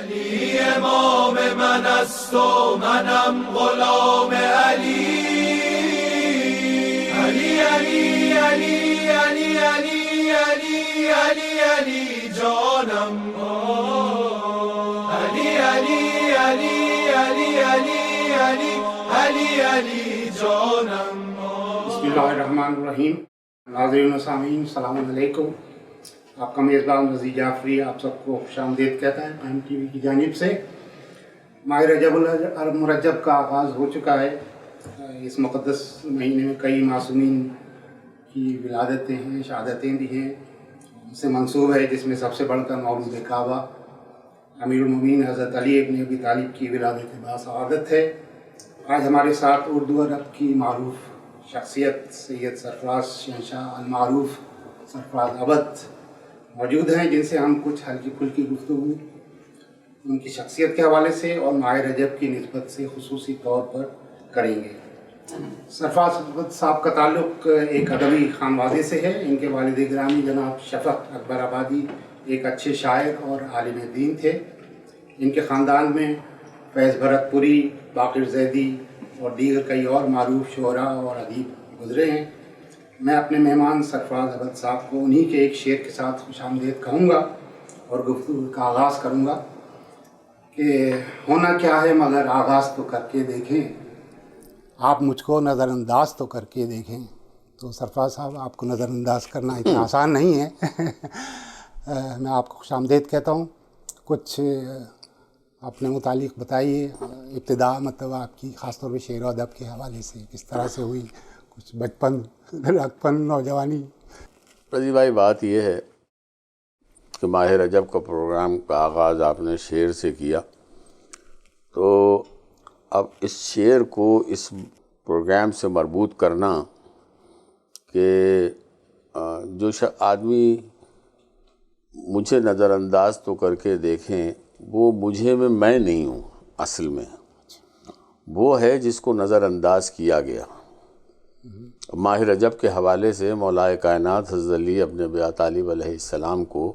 علی امام من است و منم غلام علی. علی علی علی علی علی علی علی علی جانم. علی علی علی علی علی علی علی علی جانم. بسم اللہ الرحمن الرحیم. ناظرین و سامعین السلام علیکم. آپ کا میزبان رضی جعفری آپ سب کو خوش آمدید کہتا ہے پرائم ٹی وی کی جانب سے. ماہ رجب المرجب کا آغاز ہو چکا ہے. اس مقدس مہینے میں کئی معصومین کی ولادتیں ہیں، شہادتیں بھی ہیں. اس سے منسوب ہے جس میں سب سے بڑھ کر مولود کعبہ امیر المومنین حضرت علی ابن ابی طالب کی ولادت باسعادت ہے. آج ہمارے ساتھ اردو ادب کی معروف شخصیت سید سرفراز شہنشاہ المعروف سرفراز ابد موجود ہیں، جن سے ہم کچھ ہلکی پھلکی گفتگو ان کی شخصیت کے حوالے سے اور ماہ رجب کی نسبت سے خصوصی طور پر کریں گے. سرفراز ابد صاحب کا تعلق ایک ادبی خانوادے سے ہے. ان کے والد گرامی جناب شفق اکبر آبادی ایک اچھے شاعر اور عالم دین تھے. ان کے خاندان میں فیض بھرت پوری، باقر زیدی اور دیگر کئی اور معروف شعراء اور ادیب گزرے ہیں. میں اپنے مہمان سرفراز ابد صاحب کو انہی کے ایک شعر کے ساتھ خوش آمدید کہوں گا اور گفتگو کا آغاز کروں گا کہ ہونا کیا ہے مگر آغاز تو کر کے دیکھیں، آپ مجھ کو نظر انداز تو کر کے دیکھیں. تو سرفراز صاحب، آپ کو نظر انداز کرنا اتنا آسان نہیں ہے. میں آپ کو خوش آمدید کہتا ہوں. کچھ اپنے متعلق بتائیے. ابتدا مطلب آپ کی خاص طور پہ شعر و ادب کے حوالے سے کس طرح سے ہوئی، کچھ بچپن، لڑکپن، نوجوانی. رضی بھائی، بات یہ ہے کہ ماہ رجب کا پروگرام کا آغاز آپ نے شعر سے کیا، تو اب اس شعر کو اس پروگرام سے مربوط کرنا کہ جو آدمی مجھے نظر انداز تو کر کے دیکھیں، وہ مجھے میں نہیں ہوں. اصل میں وہ ہے جس کو نظر انداز کیا گیا. ماہ رجب کے حوالے سے مولا کائنات حضرت علی ابن ابی طالب علیہ السلام کو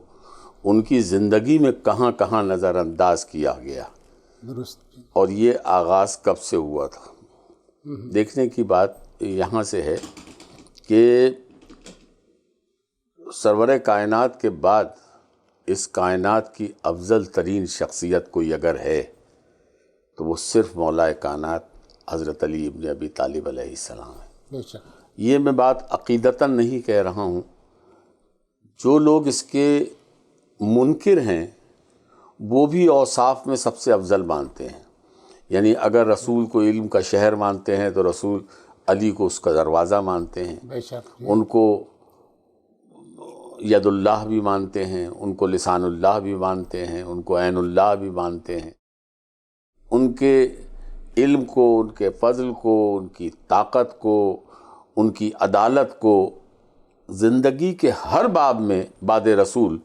ان کی زندگی میں کہاں کہاں نظر انداز کیا گیا، درست. اور یہ آغاز کب سے ہوا تھا. دیکھنے کی بات یہاں سے ہے کہ سرور کائنات کے بعد اس کائنات کی افضل ترین شخصیت کوئی اگر ہے تو وہ صرف مولا کائنات حضرت علی ابن ابی طالب علیہ السلام ہے. بے شک. یہ میں بات عقیدتاً نہیں کہہ رہا ہوں. جو لوگ اس کے منکر ہیں وہ بھی اوصاف میں سب سے افضل مانتے ہیں. یعنی اگر رسول کو علم کا شہر مانتے ہیں تو رسول علی کو اس کا دروازہ مانتے ہیں. بے شک. ان کو ید اللہ بھی مانتے ہیں، ان کو لسان اللہ بھی مانتے ہیں، ان کو عین اللہ بھی مانتے ہیں. ان کے علم کو، ان کے فضل کو، ان کی طاقت کو، ان کی عدالت کو زندگی کے ہر باب میں بعد رسول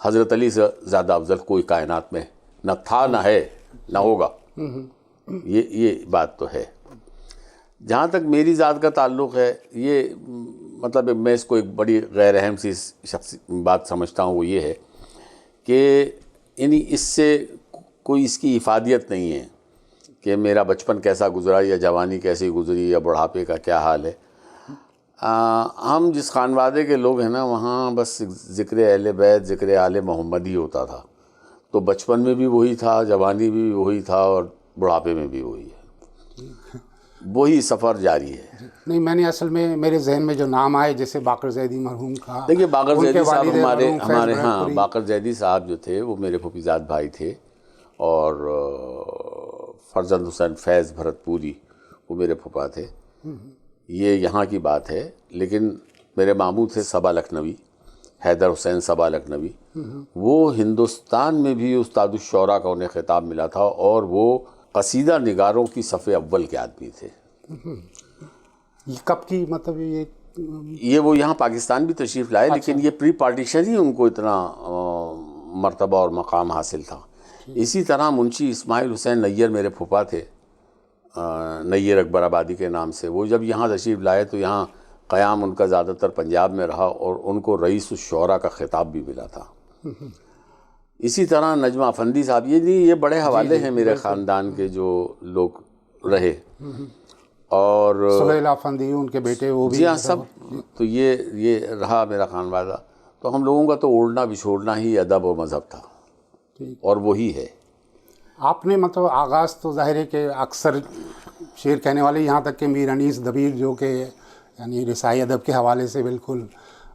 حضرت علی سے زیادہ افضل کوئی کائنات میں نہ تھا، نہ ہے، نہ ہوگا. یہ بات تو ہے. جہاں تک میری ذات کا تعلق ہے، یہ مطلب میں اس کو ایک بڑی غیر اہم سی بات سمجھتا ہوں. وہ یہ ہے کہ یعنی اس سے کوئی اس کی افادیت نہیں ہے کہ میرا بچپن کیسا گزرا یا جوانی کیسی گزری یا بڑھاپے کا کیا حال ہے. ہم جس خانوادے کے لوگ ہیں نا، وہاں بس ذکر اہل بیت، ذکر آل محمد ہی ہوتا تھا. تو بچپن میں بھی وہی تھا، جوانی بھی وہی تھا، اور بڑھاپے میں بھی وہی ہے. وہی سفر جاری ہے. نہیں، میں نے اصل میں میرے ذہن میں جو نام آئے جیسے باقر زیدی مرحوم کا، دیکھیے باقر زیدی صاحب ہمارے ہاں، باقر زیدی صاحب جو تھے وہ میرے پھوپھیزاد بھائی تھے، اور فرزند حسین فیض بھرت پوری وہ میرے پھوپھا تھے. یہ یہاں کی بات ہے. لیکن میرے ماموں تھے صبا لکھنوی، حیدر حسین صبا لکھنوی. وہ ہندوستان میں بھی استاد الشعراء کا انہیں خطاب ملا تھا، اور وہ قصیدہ نگاروں کی صف اول کے آدمی تھے. یہ کب کی مطلب یہ وہ یہاں پاکستان بھی تشریف لائے، لیکن یہ پری پارٹیشن ہی ان کو اتنا مرتبہ اور مقام حاصل تھا. اسی طرح منشی اسماعیل حسین نیر میرے پھوپھا تھے، نیر اکبر آبادی کے نام سے. وہ جب یہاں تشریف لائے تو یہاں قیام ان کا زیادہ تر پنجاب میں رہا، اور ان کو رئیس الشعراء کا خطاب بھی ملا تھا. اسی طرح نجمہ افندی صاحب، یہ بڑے حوالے ہیں میرے خاندان کے جو لوگ رہے، اور سہیل افندی ان کے بیٹے وہ بھی، جی ہاں سب، تو یہ رہا میرا خانوادہ. تو ہم لوگوں کا تو اوڑھنا بچھوڑنا ہی ادب و مذہب تھا، اور وہی ہے. آپ نے مطلب آغاز تو ظاہر ہے کہ اکثر شعر کہنے والے، یہاں تک کہ میر انیس دبیر جو کہ یعنی رسائی ادب کے حوالے سے بالکل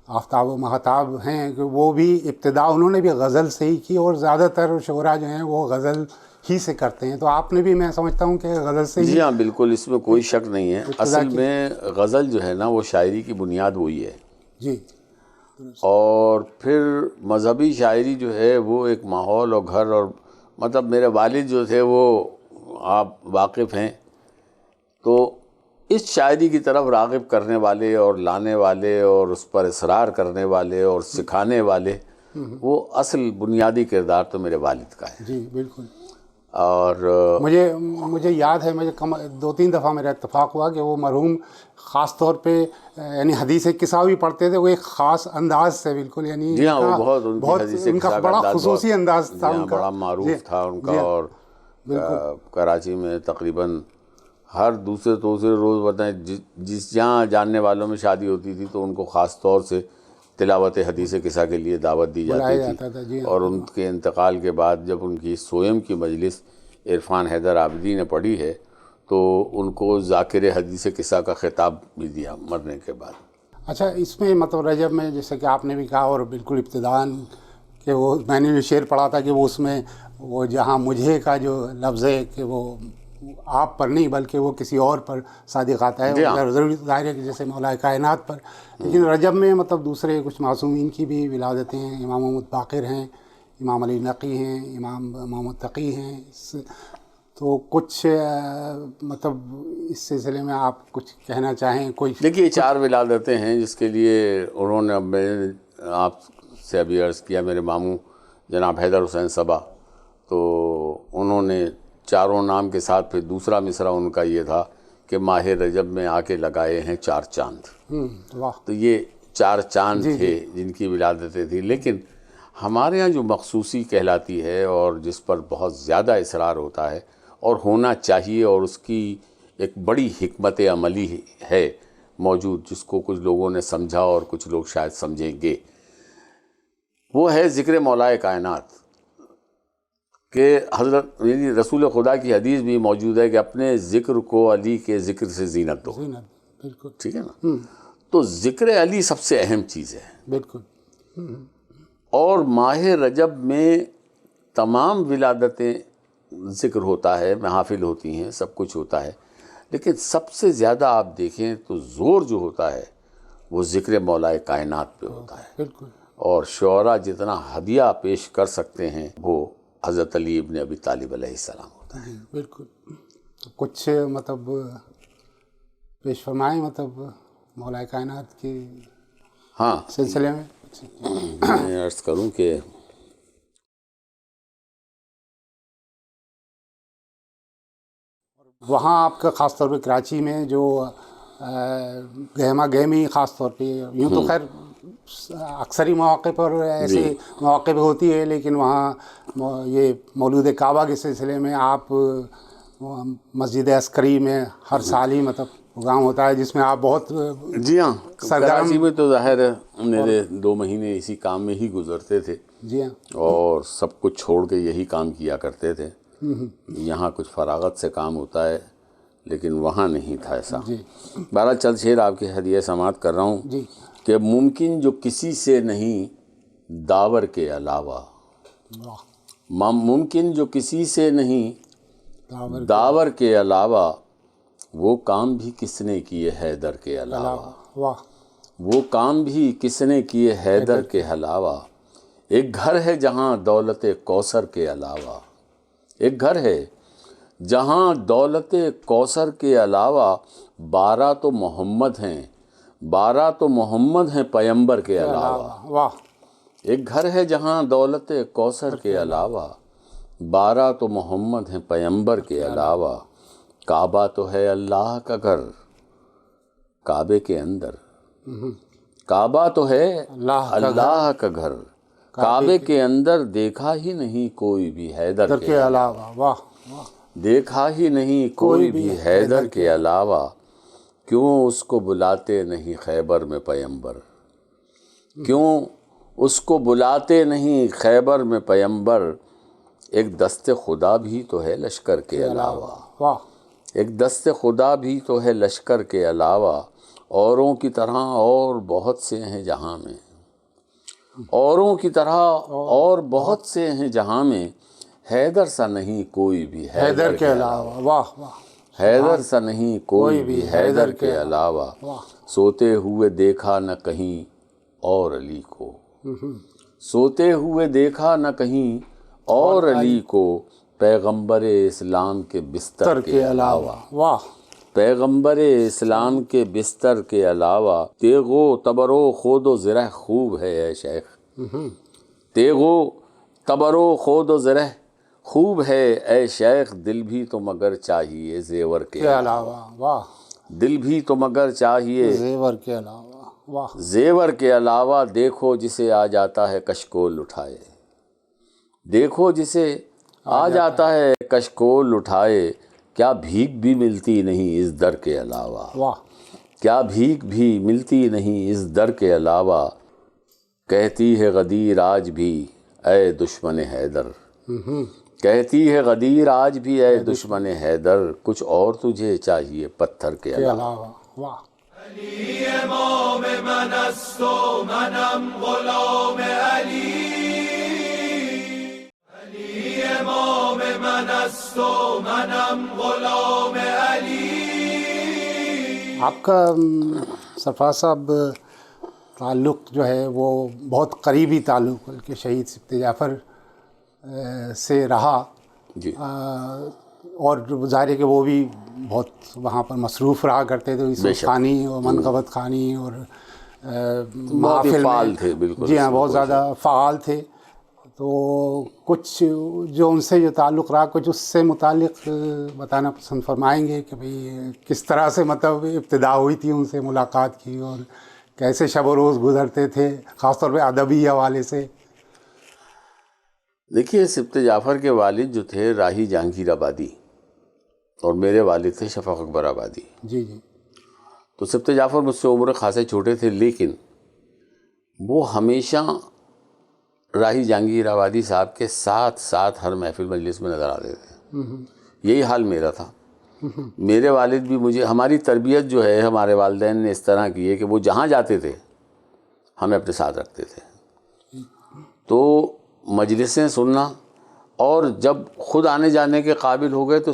آفتاب و مہتاب ہیں، کہ وہ بھی ابتدا انہوں نے بھی غزل سے ہی کی، اور زیادہ تر شعراء جو ہیں وہ غزل ہی سے کرتے ہیں. تو آپ نے بھی، میں سمجھتا ہوں کہ غزل سے ہی. جی ہاں بالکل، اس میں کوئی شک نہیں ہے. اصل میں غزل جو ہے نا وہ شاعری کی بنیاد وہی ہے. جی. اور پھر مذہبی شاعری جو ہے وہ ایک ماحول اور گھر، اور مطلب میرے والد جو تھے وہ آپ واقف ہیں، تو اس شاعری کی طرف راغب کرنے والے اور لانے والے اور اس پر اصرار کرنے والے اور سکھانے والے، وہ اصل بنیادی کردار تو میرے والد کا ہے. جی بالکل. اور مجھے یاد ہے، مجھے 2-3 دفعہ میرا اتفاق ہوا کہ وہ مرحوم خاص طور پہ یعنی حدیث قصہ بھی پڑھتے تھے، وہ ایک خاص انداز سے بالکل، یعنی جی ہاں وہ بہت ان کی حدیث ان کا قصہ بڑا انداز خصوصی انداز تھا، ان کا بڑا معروف تھا ان کا. اور کراچی میں تقریباً ہر دوسرے روز بتائیں جس جہاں جاننے والوں میں شادی ہوتی تھی تو ان کو خاص طور سے تلاوت حدیث قصہ کے لیے دعوت دی جاتی تھی. اور ان کے انتقال کے بعد جب ان کی سوئم کی مجلس عرفان حیدر عابدی نے پڑھی ہے تو ان کو ذاکر حدیث قصہ کا خطاب بھی دیا مرنے کے بعد. اچھا، اس میں مطلب رجب میں جیسے کہ آپ نے بھی کہا، اور بالکل ابتداءً کہ وہ میں نے بھی شعر پڑھا تھا کہ وہ اس میں وہ جہاں مجھے کا جو لفظ ہے کہ وہ آپ پر نہیں بلکہ وہ کسی اور پر صادق آتا ہے، ضروری ظاہر ہے کہ جیسے مولا کائنات پر. لیکن رجب میں مطلب دوسرے کچھ معصومین کی بھی ولادتیں ہیں، امام محمد باقر ہیں، امام علی نقی ہیں، امام محمد تقی ہیں. تو کچھ مطلب اس سلسلے میں آپ کچھ کہنا چاہیں؟ کوئی دیکھیے 4 ولادتیں ہیں جس کے لیے انہوں نے، اب میں آپ سے ابھی عرض کیا، میرے ماموں جناب حیدر حسین صبا، تو انہوں نے چاروں نام کے ساتھ پھر دوسرا مصرع ان کا یہ تھا کہ ماہ رجب میں آ کے لگائے ہیں 4 چاند. تو یہ 4 چاند تھے جن کی ولادتیں تھیں. لیکن ہمارے ہاں جو مخصوصی کہلاتی ہے اور جس پر بہت زیادہ اصرار ہوتا ہے اور ہونا چاہیے، اور اس کی ایک بڑی حکمت عملی ہے موجود، جس کو کچھ لوگوں نے سمجھا اور کچھ لوگ شاید سمجھیں گے، وہ ہے ذکر مولا کائنات. کہ حضرت یعنی رسول خدا کی حدیث بھی موجود ہے کہ اپنے ذکر کو علی کے ذکر سے زینت دو. بالکل ٹھیک ہے نا. تو ذکر علی سب سے اہم چیز ہے. بالکل. اور ماہ رجب میں تمام ولادتیں ذکر ہوتا ہے، محافل ہوتی ہیں، سب کچھ ہوتا ہے، لیکن سب سے زیادہ آپ دیکھیں تو زور جو ہوتا ہے وہ ذکر مولا کائنات پہ ہوتا ہے. بالکل. اور شعراء جتنا ہدیہ پیش کر سکتے ہیں وہ حضرت علی ابن ابی طالب علیہ السلام ہوتا ہے. بالکل. کچھ مطلب پیش فرمائیں مطلب مولا کائنات کے سلسلے میں. میں عرض کروں کہ وہاں آپ کا خاص طور پہ کراچی میں جو گہما گہمی خاص طور پہ، یوں تو خیر اکثر ہی مواقع پر ایسے مواقع پہ ہوتی ہے، لیکن وہاں یہ مولود کعبہ کے سلسلے میں آپ مسجد عسکری میں ہر سال ہی مطلب پروگرام ہوتا ہے جس میں آپ بہت جی ہاں کراچی میں تو ظاہر ہے میرے 2 مہینے اسی کام میں ہی گزرتے تھے. جی ہاں. اور سب کچھ چھوڑ کے یہی کام کیا کرتے تھے. یہاں کچھ فراغت سے کام ہوتا ہے لیکن وہاں نہیں تھا ایسا. بہرحال چند شعر آپ کے ہدیہ سماعت کر رہا ہوں کہ ممکن جو کسی سے نہیں داور کے علاوہ، ممکن جو کسی سے نہیں داور کے علاوہ، وہ کام بھی کس نے کیے حیدر کے علاوہ، وہ کام بھی کس نے کیے حیدر کے علاوہ. ایک گھر ہے جہاں دولت کوثر کے علاوہ، ایک گھر ہے جہاں دولت کوثر کے علاوہ 12 تو محمد ہیں، 12 تو محمد ہیں پیمبر کے علاوہ. ایک گھر ہے جہاں دولت کوثر کے علاوہ 12 تو محمد ہیں پیمبر کے علاوہ. کعبہ تو ہے اللہ کا گھر، کعبے کے اندر کعبہ تو ہے اللہ کا گھر، کعبے کے اندر دیکھا ہی نہیں کوئی بھی حیدر کے علاوہ، واہ واہ، دیکھا ہی نہیں کوئی بھی حیدر کے علاوہ، کیوں اس کو بلاتے نہیں خیبر میں پیمبر، کیوں اس کو بلاتے نہیں خیبر میں پیمبر، ایک دست خدا بھی تو ہے لشکر کے علاوہ، واہ، ایک دست خدا بھی تو ہے لشکر کے علاوہ، اوروں کی طرح اور بہت سے ہیں جہاں میں، اوروں کی طرح اور بہت سے ہیں جہاں میں، حیدر سا نہیں کوئی بھی حیدر کے علاوہ، واہ واہ، حیدر سا نہیں کوئی بھی حیدر کے علاوہ، سوتے ہوئے دیکھا نہ کہیں اور علی کو، سوتے ہوئے دیکھا نہ کہیں اور علی کو، پیغمبر اسلام کے بستر کے علاوہ، واہ، پیغمبر اسلام کے بستر کے علاوہ، تیغو تبرو خود و زرہ خوب ہے اے شیخ، تیغو تبرو خود و زرہ خوب ہے اے شیخ، دل بھی تو مگر چاہیے زیور کے علاوہ، واہ، دل بھی تو مگر چاہیے زیور کے علاوہ، واہ، زیور کے علاوہ، دیکھو جسے آ جاتا ہے کشکول اٹھائے، دیکھو جسے آ جاتا ہے کشکول اٹھائے، کیا بھیک بھی ملتی نہیں اس در کے علاوہ، واہ، کیا بھیک بھی ملتی نہیں اس در کے علاوہ، کہتی ہے غدیر آج بھی اے دشمن حیدر، کہتی ہے غدیر آج بھی اے دشمن حیدر، کچھ اور تجھے چاہیے پتھر کے علاوہ، واہ، علی امام من است و منم غلام علی، علی امام من است و منم غلام علی۔ آپ کا سرفراز صاحب تعلق جو ہے وہ بہت قریبی تعلق بلکہ شہید سبط جعفر سے رہا، جی، اور ظاہر ہے کہ وہ بھی بہت وہاں پر مصروف رہا کرتے تھے، یوسف خانی اور منقبت خانی، اور محافل فعال تھے، بالکل، جی ہاں، بہت زیادہ فعال تھے۔ تو کچھ جو ان سے جو تعلق رہا، کچھ اس سے متعلق بتانا پسند فرمائیں گے کہ بھئی کس طرح سے مطلب ابتدا ہوئی تھی ان سے ملاقات کی، اور کیسے شب و روز گزرتے تھے، خاص طور پہ ادبی حوالے سے؟ دیکھیے، سبط جعفر کے والد جو تھے راہی جہانگیر آبادی، اور میرے والد تھے شفق اکبر آبادی۔ جی جی، تو سبط جعفر مجھ سے عمر خاصے چھوٹے تھے، لیکن وہ ہمیشہ راہی جہانگیر آبادی صاحب کے ساتھ ساتھ ہر محفل مجلس میں نظر آتے تھے۔ یہی حال میرا تھا۔ میرے والد بھی مجھے، ہماری تربیت جو ہے ہمارے والدین نے اس طرح کی ہے کہ وہ جہاں جاتے تھے ہمیں اپنے ساتھ رکھتے تھے۔ تو مجلسیں سننا، اور جب خود آنے جانے کے قابل ہو گئے تو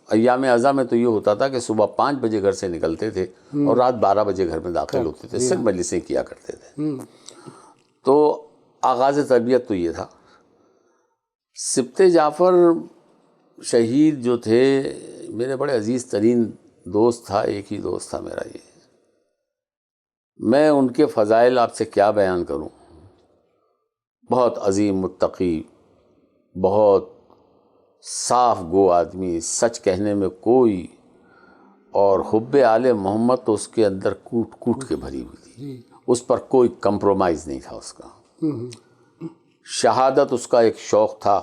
ایام ازاں میں تو یہ ہوتا تھا کہ صبح 5 بجے گھر سے نکلتے تھے اور رات 12 بجے گھر میں داخل ہوتے تھے، صرف مجلسیں کیا کرتے تھے۔ تو آغاز تربیت تو یہ تھا۔ سبط جعفر شہید جو تھے میرے بڑے عزیز ترین دوست تھا، ایک ہی دوست تھا میرا یہ۔ میں ان کے فضائل آپ سے کیا بیان کروں۔ بہت عظیم متقی، بہت صاف گو آدمی، سچ کہنے میں کوئی، اور حب آل محمد تو اس کے اندر کوٹ کوٹ کے بھری ہوئی تھی، اس پر کوئی کمپرومائز نہیں تھا اس کا۔ شہادت اس کا ایک شوق تھا،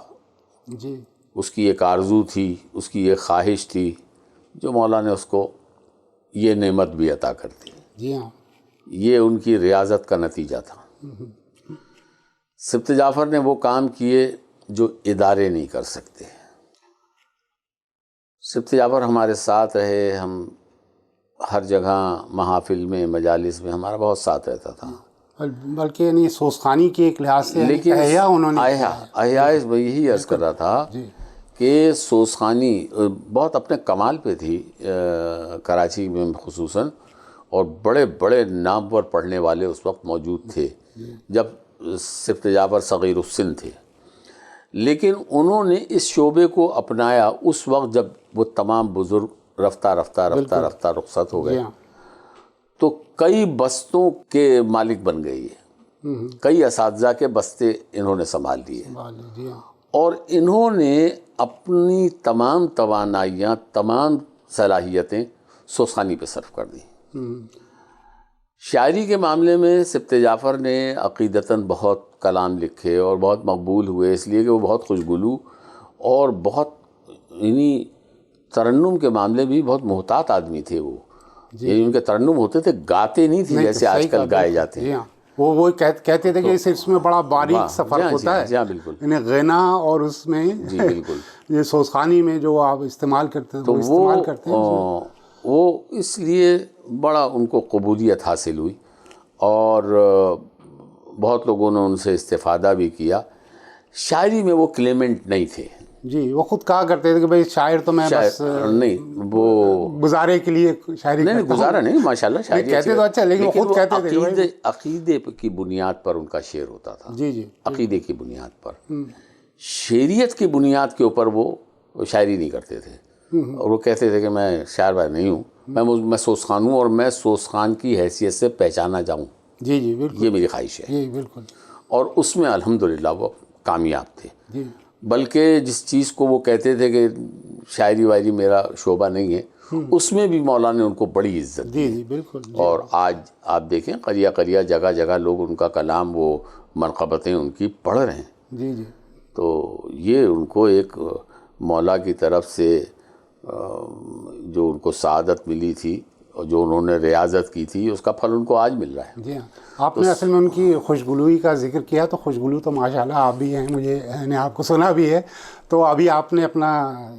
جی، اس کی ایک آرزو تھی، اس کی ایک خواہش تھی، جو مولا نے اس کو یہ نعمت بھی عطا کر دی۔ جی ہاں، یہ ان کی ریاضت کا نتیجہ تھا۔ سبط جعفر نے وہ کام کیے جو ادارے نہیں کر سکتے۔ سبط جعفر ہمارے ساتھ رہے، ہم ہر جگہ محافل میں، مجالس میں ہمارا بہت ساتھ رہتا تھا۔ بلکہ یعنی سوسخانی کی ایک لحاظ سے لیکن احیا انہوں نے احیا یہی عرض کر رہا تھا کہ سوسخانی بہت اپنے کمال پہ تھی کراچی میں خصوصاً، اور بڑے بڑے نامور پڑھنے والے اس وقت موجود تھے جب سبط جعفر صغیر السن تھے، لیکن انہوں نے اس شعبے کو اپنایا اس وقت جب وہ تمام بزرگ رفتہ رفتہ رخصت ہو گئے، تو کئی بستوں کے مالک بن گئے یہ، کئی اساتذہ کے بستے انہوں نے سنبھال لیے، اور انہوں نے اپنی تمام توانائیاں، تمام صلاحیتیں سوسخانی پہ صرف کر دیں۔ شاعری کے معاملے میں سبط جعفر نے عقیدتاً بہت کلام لکھے اور بہت مقبول ہوئے، اس لیے کہ وہ بہت خوشگلو اور بہت یعنی ترنم کے معاملے بھی بہت محتاط آدمی تھے وہ. یعنی ان کے ترنم ہوتے تھے، گاتے نہیں تھے جیسے آج کل گائے جاتے ہیں. وہ کہتے تھے کہ اس میں بڑا باریک سفر ہوتا ہے. جی ہاں بالکل. یعنی غنا اور اس میں جی بالکل یہ سوزخانی میں جو آپ استعمال کرتے ہیں وہ استعمال کرتے ہیں. وہ اس لیے بڑا ان کو قبولیت حاصل ہوئی اور بہت لوگوں نے ان سے استفادہ بھی کیا. شاعری میں وہ کلیمنٹ نہیں تھے. جی وہ خود کہا کرتے تھے کہ بھائی شاعر تو میں بس نہیں، وہ گزارے کے لیے شاعری نہیں گزارا نہیں، ماشاءاللہ شاعری کہتے تو اچھا، لیکن وہ خود کہتے تھے عقیدے کی بنیاد پر ان کا شعر ہوتا تھا. جی جی عقیدے کی بنیاد پر، شعریت کی بنیاد کے اوپر وہ شاعری نہیں کرتے تھے. اور وہ کہتے تھے کہ میں شاعر باز نہیں ہوں، میں سوزخان ہوں اور میں سوزخان کی حیثیت سے پہچانا جاؤں. جی جی بالکل، یہ میری خواہش ہے. جی بالکل. اور اس میں الحمدللہ وہ کامیاب تھے. جی بلکہ جس چیز کو وہ کہتے تھے کہ شاعری وائری میرا شعبہ نہیں ہے، اس میں بھی مولا نے ان کو بڑی عزت دی. جی بالکل. اور آج آپ دیکھیں قریہ قریہ جگہ جگہ لوگ ان کا کلام، وہ منقبتیں ان کی پڑھ رہے ہیں. جی جی تو یہ ان کو ایک مولا کی طرف سے جو ان کو سعادت ملی تھی اور جو انہوں نے ریاضت کی تھی، اس کا پھل ان کو آج مل رہا ہے. جی ہاں. آپ نے اصل میں ان کی خوشگلوئی کا ذکر کیا، تو خوشگلو تو ماشاءاللہ آپ بھی ہیں، میں نے آپ کو سنا بھی ہے. تو ابھی آپ نے اپنا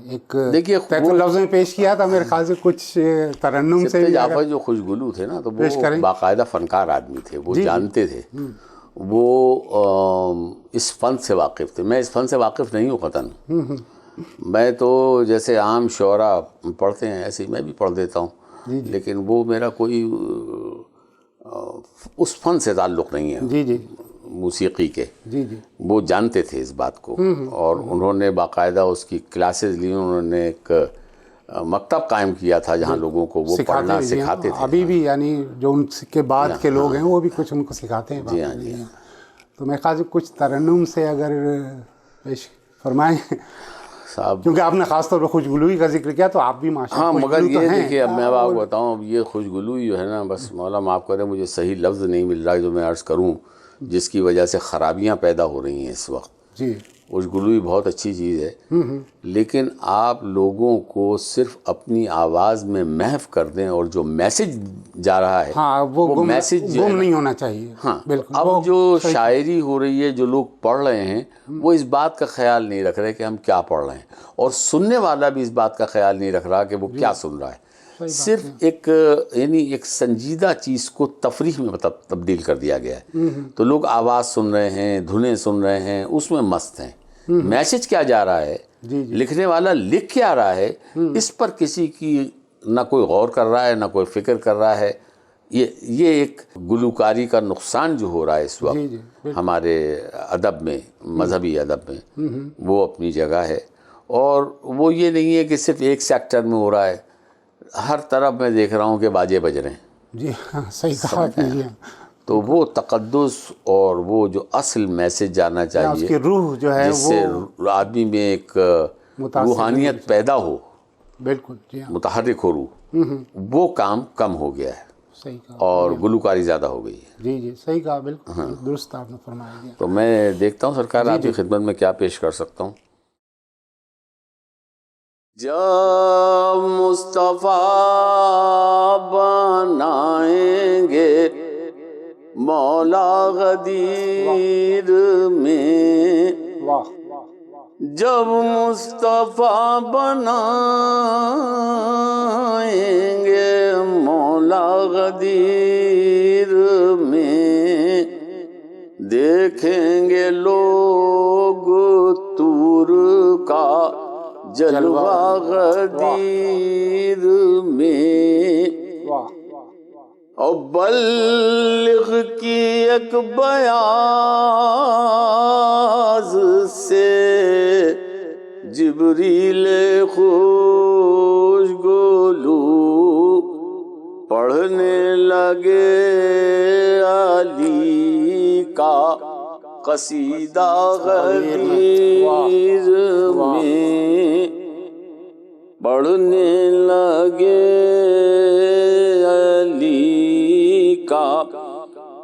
ایک دیکھیے لفظ میں پیش کیا تھا میرے خیال سے کچھ ترنم سے. جعفر جو خوشگلو تھے نا، تو وہ باقاعدہ فنکار آدمی تھے، وہ جانتے تھے، وہ اس فن سے واقف تھے. میں اس فن سے واقف نہیں ہوں قطعاً. میں تو جیسے عام شعراء پڑھتے ہیں ایسے ہی میں بھی پڑھ دیتا ہوں، لیکن وہ میرا کوئی اس فن سے تعلق نہیں ہے. جی جی موسیقی کے. جی جی وہ جانتے تھے اس بات کو، اور انہوں نے باقاعدہ اس کی کلاسز لی. انہوں نے ایک مکتب قائم کیا تھا جہاں لوگوں کو وہ پڑھنا سکھاتے تھے. ابھی بھی یعنی جو ان کے بعد کے لوگ ہیں وہ بھی کچھ ان کو سکھاتے ہیں. جی ہاں جی ہاں. تو میں خیال سے کچھ ترنم سے اگر پیش فرمائیں صاحب، کیونکہ آپ نے خاص طور پر خوشگلوئی کا ذکر کیا، تو آپ بھی ماشاءاللہ. ہاں مگر یہ دیکھیے، اب میں آپ کو بتاؤں، اب یہ خوشگلوئی جو ہے نا، بس مولا معاف کرے مجھے صحیح لفظ نہیں مل رہا ہے جو میں عرض کروں، جس کی وجہ سے خرابیاں پیدا ہو رہی ہیں اس وقت. جی خوشگلوئی بہت اچھی چیز ہے، لیکن آپ لوگوں کو صرف اپنی آواز میں محو کر دیں اور جو میسج جا رہا ہے ہاں وہ میسج گم نہیں ہونا چاہیے. ہاں. بالکل. اب جو شاعری ہو رہی ہے، جو لوگ پڑھ رہے ہیں، وہ اس بات کا خیال نہیں رکھ رہے کہ ہم کیا پڑھ رہے ہیں، اور سننے والا بھی اس بات کا خیال نہیں رکھ رہا کہ وہ کیا سن رہا ہے. صرف ایک یعنی ایک سنجیدہ چیز کو تفریح میں تبدیل کر دیا گیا ہے. تو لوگ آواز سن رہے ہیں، دھنیں سن رہے ہیں، اس میں مست ہیں. میسج کیا جا رہا ہے، لکھنے والا لکھ کیا رہا ہے، اس پر کسی کی نہ کوئی غور کر رہا ہے، نہ کوئی فکر کر رہا ہے. یہ ایک گلوکاری کا نقصان جو ہو رہا ہے اس وقت ہمارے ادب میں، مذہبی ادب میں، وہ اپنی جگہ ہے. اور وہ یہ نہیں ہے کہ صرف ایک سیکٹر میں ہو رہا ہے، ہر طرف میں دیکھ رہا ہوں کہ باجے بج رہے ہیں. جی ہاں صحیح کہا آپ نے. تو وہ تقدس اور وہ جو اصل میسج جانا چاہیے، اس کی روح جو ہے جس سے آدمی میں ایک روحانیت پیدا ہو، بالکل جی ہاں، متحرک ہو روح، وہ کام کم ہو گیا ہے. صحیح کہا. اور گلوکاری زیادہ ہو گئی ہے. جی جی صحیح کہا، بالکل درست آپ نے فرمایا گیا. تو میں دیکھتا ہوں سرکار آپ کی خدمت میں کیا پیش کر سکتا ہوں. جب مصطفیٰ بنائیں گے مولا غدیر میں، جب مصطفیٰ بنائیں گے مولا غدیر میں، دیکھیں گے لوگ طور کا جلوہ غدیر میں. اور بلغ کی ایک بیاض سے جبریل خوشگلو پڑھنے لگے علی کا قصیدہ غدیر میں، پڑھنے لگے علی کا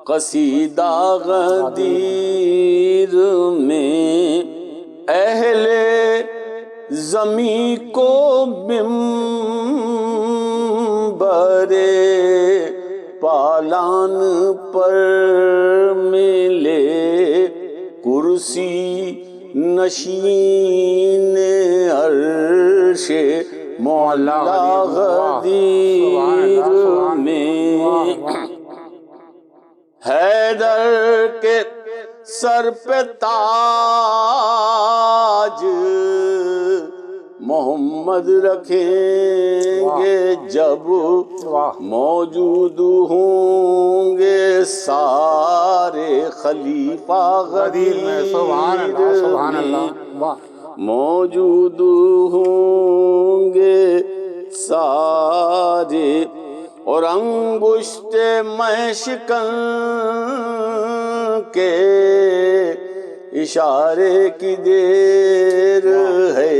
قصیدہ غدیر میں اہل زمیں کو منبر پالان پر ملے کرسی نشین عرش معلا غدیر میں حیدر کے سر پہ تاج محمد رکھیں گے جب موجود ہوں گے سارے خلیفہ غدیر میں موجود ہوں گے سارے اور انگشت مشکن کے اشارے کی دیر ہے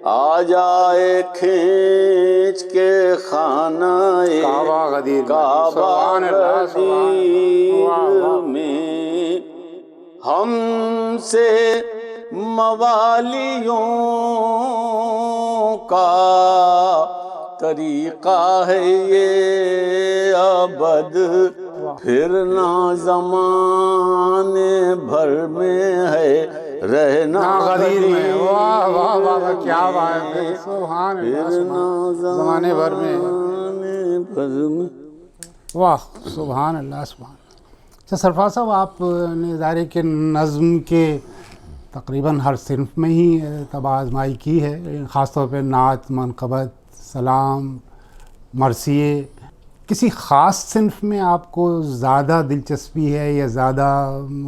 آ جائے کھینچ کے خانہ کعبہ غدیر میں ہم سے موالیوں کا طریقہ ہے یہ ابد پھرنا زمانے بھر میں ہے رہنا غدیر میں واہ واہ واہ کیا بات ہے سبحان اللہ زمانے بھر میں واہ سبحان اللہ سبحان اللہ۔ اچھا سرفراز صاحب آپ نے ظاہر ہے کہ نظم کے تقریباً ہر صنف میں ہی طبع آزمائی کی ہے، خاص طور پہ نعت، منقبت، سلام، مرثیے، کسی خاص صنف میں آپ کو زیادہ دلچسپی ہے یا زیادہ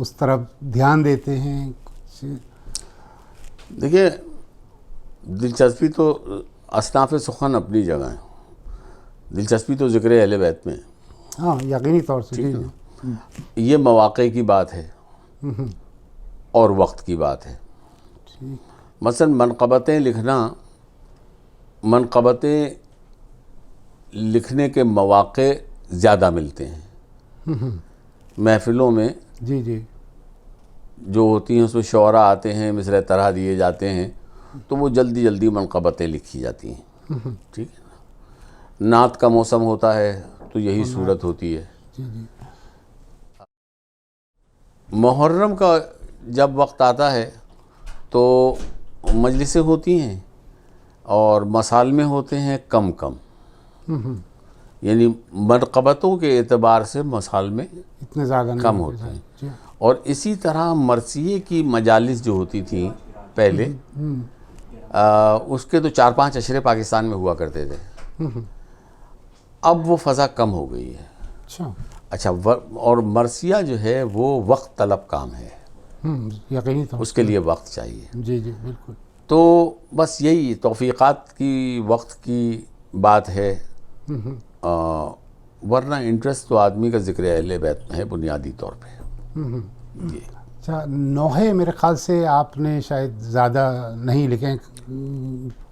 اس طرف دھیان دیتے ہیں؟ دیکھیے دلچسپی تو اصناف سخن اپنی جگہ ہے، دلچسپی تو ذکر اہل بیت میں، ہاں یقینی طور سے یہ مواقع کی بات ہے اور وقت کی بات ہے۔ مثلا منقبتیں لکھنے کے مواقع زیادہ ملتے ہیں محفلوں میں، جی جی جو ہوتی ہیں اس میں شعراء آتے ہیں، مصرع طرح دیے جاتے ہیں، تو وہ جلدی جلدی منقبتیں لکھی جاتی ہیں، ٹھیک ہے نا۔ نعت کا موسم ہوتا ہے تو یہی صورت ہوتی ہے۔ محرم کا جب وقت آتا ہے تو مجلسیں ہوتی ہیں اور مسالمے ہوتے ہیں کم یعنی منقبتوں کے اعتبار سے مسالمے اتنے زیادہ کم ہوتے ہیں۔ اور اسی طرح مرثیے کی مجالس جو ہوتی تھیں پہلے، اس کے تو 4-5 عشرے پاکستان میں ہوا کرتے تھے، اب وہ فضا کم ہو گئی ہے۔ اچھا اور مرثیہ جو ہے وہ وقت طلب کام ہے، یقینی طور اس کے لیے وقت چاہیے۔ جی جی بالکل۔ تو بس یہی توفیقات کی وقت کی بات ہے، ورنہ انٹرسٹ تو آدمی کا ذکر اہل بیت میں ہے بنیادی طور پہ۔ اچھا نوحے میرے خیال سے آپ نے شاید زیادہ نہیں لکھے،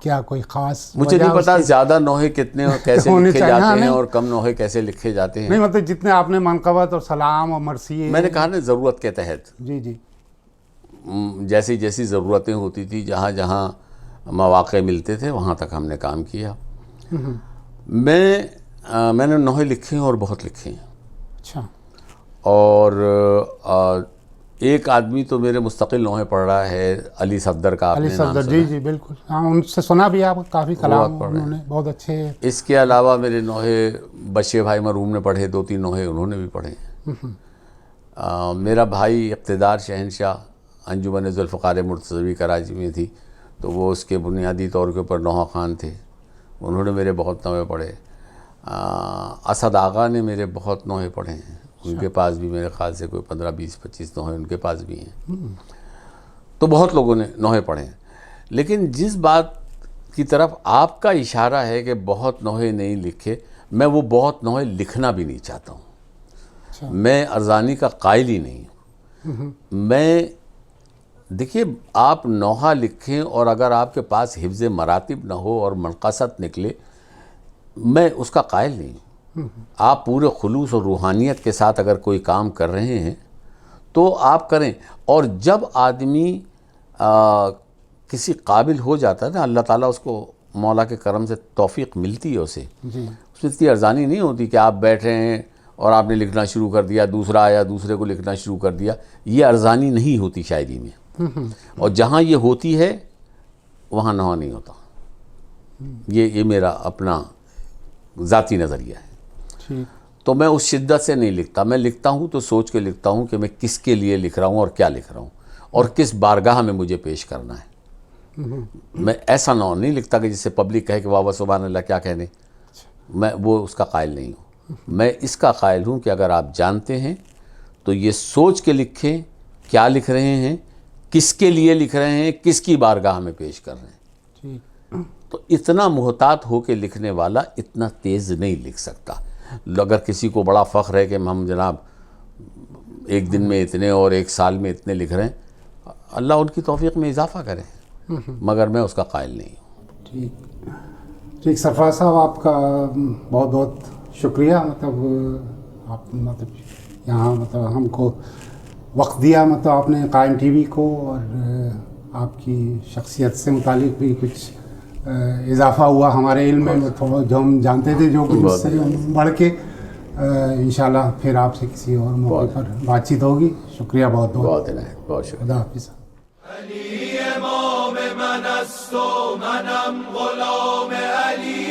کیا کوئی خاص مجھے نہیں پتا زیادہ نوحے کتنے اور کیسے لکھے جاتے ہیں اور کم نوحے کیسے لکھے جاتے ہیں؟ نہیں مطلب جتنے آپ نے منقبت اور سلام اور مرثیے، میں نے کہا نا ضرورت کے تحت، جی جی جیسی جیسی ضرورتیں ہوتی تھی، جہاں جہاں مواقع ملتے تھے وہاں تک ہم نے کام کیا۔ میں نے نوحے لکھے ہیں اور بہت لکھے ہیں۔ اچھا۔ اور ایک آدمی تو میرے مستقل نوحے پڑھ رہا ہے، علی صفدر کا، علی صفدر، جی جی بالکل، ہاں ان سے سنا بھی آپ کافی کلام انہوں نے بہت اچھے۔ اس کے علاوہ میرے نوحے بشیر بھائی مرحوم نے پڑھے، 2-3 نوحے انہوں نے بھی پڑھے۔ میرا بھائی اقتدار شہنشاہ انجمن ذوالفقار مرتضوی کراچی میں تھی، تو وہ اس کے بنیادی طور کے اوپر نوحہ خان تھے، انہوں نے میرے بہت نوحے پڑھے۔ اسد آغا نے میرے بہت نوحے پڑھے ہیں، ان کے پاس بھی میرے خیال سے کوئی 15-20-25 نوحے ان کے پاس بھی ہیں۔ تو بہت لوگوں نے نوحے پڑھے ہیں، لیکن جس بات کی طرف آپ کا اشارہ ہے کہ بہت نوحے نہیں لکھے، میں وہ بہت نوحے لکھنا بھی نہیں چاہتا ہوں۔ میں ارزانی کا قائل ہی نہیں ہوں۔ میں دیکھیے آپ نوحہ لکھیں اور اگر آپ کے پاس حفظ مراتب نہ ہو اور منقصت نکلے، میں اس کا قائل نہیں ہوں۔ آپ پورے خلوص اور روحانیت کے ساتھ اگر کوئی کام کر رہے ہیں تو آپ کریں. اور جب آدمی کسی قابل ہو جاتا ہے نا، اللہ تعالیٰ اس کو مولا کے کرم سے توفیق ملتی ہے اسے، اس میں اتنی ارزانی نہیں ہوتی کہ آپ بیٹھے ہیں اور آپ نے لکھنا شروع کر دیا، دوسرا آیا دوسرے کو لکھنا شروع کر دیا. یہ ارزانی نہیں ہوتی شاعری میں. اور جہاں یہ ہوتی ہے وہاں نہ نہیں ہوتا. یہ میرا اپنا ذاتی نظریہ ہے. تو میں اس شدت سے نہیں لکھتا. میں لکھتا ہوں تو سوچ کے لکھتا ہوں کہ میں کس کے لیے لکھ رہا ہوں اور کیا لکھ رہا ہوں اور کس بارگاہ میں مجھے پیش کرنا ہے. میں ایسا نہ نہیں لکھتا کہ جس سے پبلک کہے کہ واہ سبحان اللہ کیا کہنے. میں وہ اس کا قائل نہیں ہوں. میں اس کا قائل ہوں کہ اگر آپ جانتے ہیں تو یہ سوچ کے لکھیں کیا لکھ رہے ہیں، کس کے لیے لکھ رہے ہیں، کس کی بارگاہ میں پیش کر رہے ہیں. تو اتنا محتاط ہو کے لکھنے والا اتنا تیز نہیں لکھ سکتا. اگر کسی کو بڑا فخر ہے کہ ہم جناب ایک دن میں اتنے اور ایک سال میں اتنے لکھ رہے ہیں، اللہ ان کی توفیق میں اضافہ کرے، مگر میں اس کا قائل نہیں ہوں. ٹھیک سرفراز صاحب، آپ کا بہت بہت شکریہ. آپ یہاں ہم کو وقت دیا. آپ نے قائم ٹی وی کو، اور آپ کی شخصیت سے متعلق بھی کچھ اضافہ ہوا ہمارے علم میں، جو ہم جانتے تھے جو کچھ اس سے بڑھ کے. انشاءاللہ پھر آپ سے کسی اور موقع پر بات چیت ہوگی. شکریہ بہت بہت. بہت شکریہ. خدا حافظ. علی امام من است و منم غلام علی.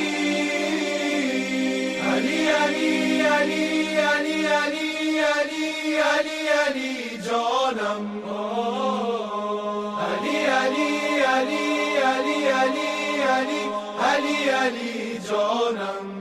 علی علی علی علی علی علی علی علی جانم. علی علی علی علی علی علی علی علی جانم.